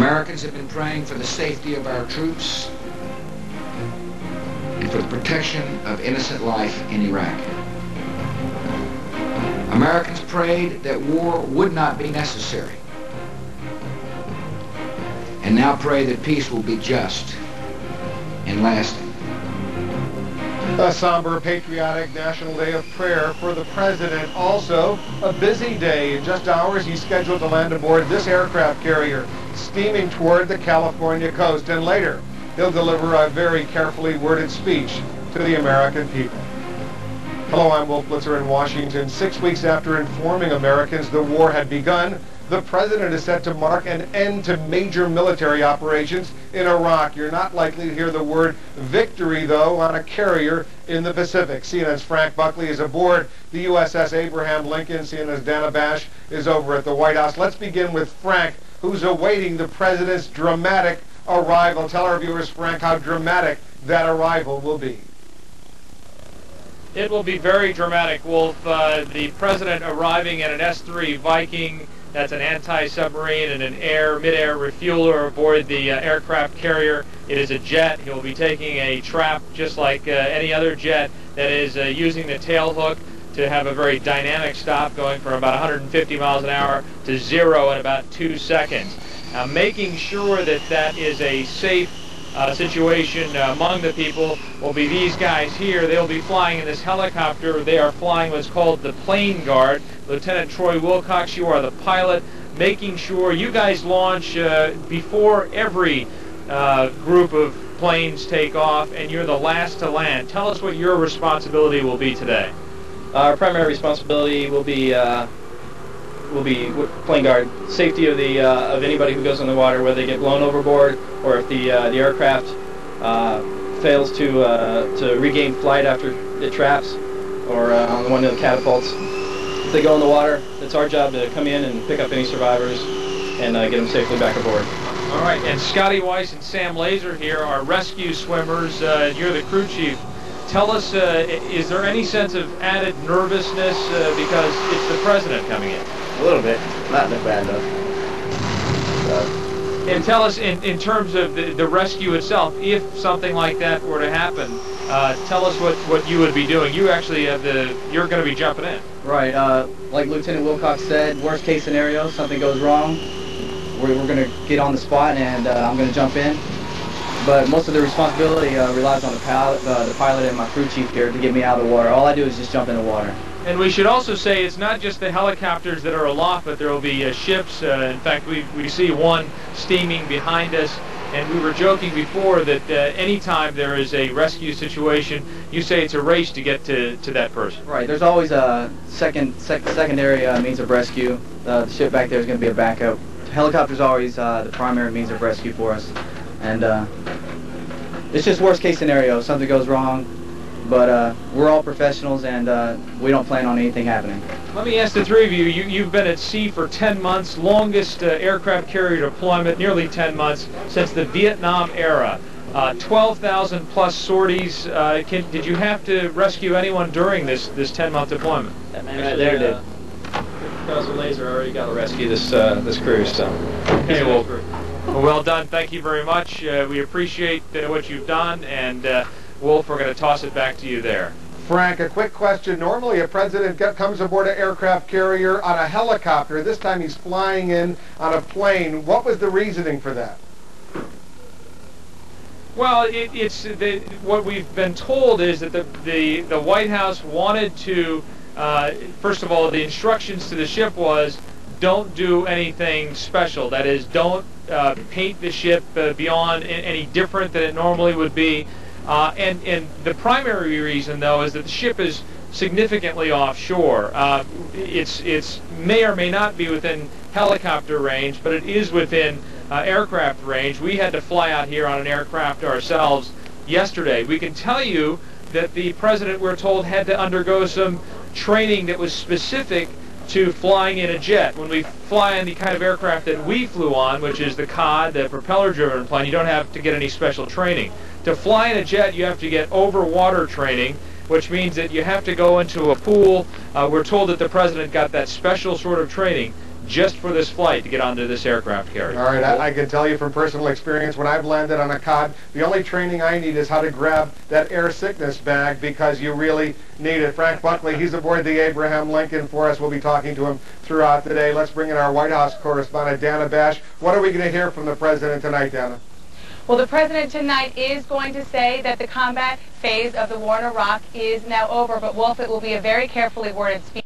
Americans have been praying for the safety of our troops and for the protection of innocent life in Iraq. Americans prayed that war would not be necessary, and now pray that peace will be just and lasting. A somber, patriotic National Day of Prayer for the President. Also, a busy day. In just hours, he's scheduled to land aboard this aircraft carrier, steaming toward the California coast. And later, he'll deliver a very carefully worded speech to the American people. Hello, I'm Wolf Blitzer in Washington. 6 weeks after informing Americans the war had begun, the President is set to mark an end to major military operations in Iraq. You're not likely to hear the word victory, though, on a carrier in the Pacific. CNN's Frank Buckley is aboard the USS Abraham Lincoln. CNN's Dana Bash is over at the White House. Let's begin with Frank, who's awaiting the President's dramatic arrival. Tell our viewers, Frank, how dramatic that arrival will be. It will be very dramatic, Wolf. The President arriving in an S-3 Viking. That's an anti-submarine and an mid-air refueler aboard the aircraft carrier. It is a jet. He will be taking a trap just like any other jet that is using the tail hook to have a very dynamic stop, going from about 150 miles an hour to 0 in about 2 seconds. Making sure that that is a safe situation among the people will be these guys here. They'll be flying in this helicopter. They are flying what's called the plane guard. Lieutenant Troy Wilcox, you are the pilot, making sure you guys launch before every group of planes take off, and you're the last to land. Tell us what your responsibility will be today. Our primary responsibility will be plane guard, safety of the of anybody who goes on the water, whether they get blown overboard or if the aircraft fails to regain flight after it traps, or on one of the catapults. If they go in the water, it's our job to come in and pick up any survivors and get them safely back aboard. All right, and Scotty Weiss and Sam Laser here are rescue swimmers. You're the crew chief. Tell us, is there any sense of added nervousness because it's the President coming in? A little bit, not that bad though. And tell us, in terms of the rescue itself, if something like that were to happen, tell us what you would be doing. You actually have you're going to be jumping in. Right, like Lieutenant Wilcox said, worst case scenario, something goes wrong, we're going to get on the spot and I'm going to jump in. But most of the responsibility relies on the pilot and my crew chief here to get me out of the water. All I do is just jump in the water. And we should also say it's not just the helicopters that are aloft, but there will be ships. In fact, we see one steaming behind us. And we were joking before that anytime there is a rescue situation, you say it's a race to get to that person. Right. There's always a secondary means of rescue. The ship back there is going to be a backup. Helicopter's always the primary means of rescue for us. And it's just worst case scenario. Something goes wrong. But we're all professionals, and we don't plan on anything happening. Let me ask the three of you. You've been at sea for 10 months, longest aircraft carrier deployment, nearly 10 months, since the Vietnam era. 12,000 plus sorties. Did you have to rescue anyone during this 10-month deployment? That man right there did. Professor Laser already got to rescue this cruise. So. Okay, well done. Thank you very much. We appreciate what you've done, and Wolf, we're going to toss it back to you there. Frank, a quick question. Normally a president comes aboard an aircraft carrier on a helicopter. This time he's flying in on a plane. What was the reasoning for that? Well, what we've been told is that the White House wanted to, first of all, the instructions to the ship was don't do anything special. That is, don't paint the ship beyond any different than it normally would be. And the primary reason, though, is that the ship is significantly offshore. It's may or may not be within helicopter range, but it is within aircraft range. We had to fly out here on an aircraft ourselves yesterday. We can tell you that the President, we're told, had to undergo some training that was specific to flying in a jet. When we fly in the kind of aircraft that we flew on, which is the COD, the propeller-driven plane, you don't have to get any special training. To fly in a jet, you have to get over-water training, which means that you have to go into a pool. We're told that the President got that special sort of training just for this flight to get onto this aircraft carrier. All right, I can tell you from personal experience, when I've landed on a cod, the only training I need is how to grab that air sickness bag, because you really need it. Frank Buckley, he's aboard the Abraham Lincoln for us. We'll be talking to him throughout the day. Let's bring in our White House correspondent, Dana Bash. What are we going to hear from the president tonight, Dana? Well, the president tonight is going to say that the combat phase of the war in Iraq is now over, but Wolf, it will be a very carefully worded speech.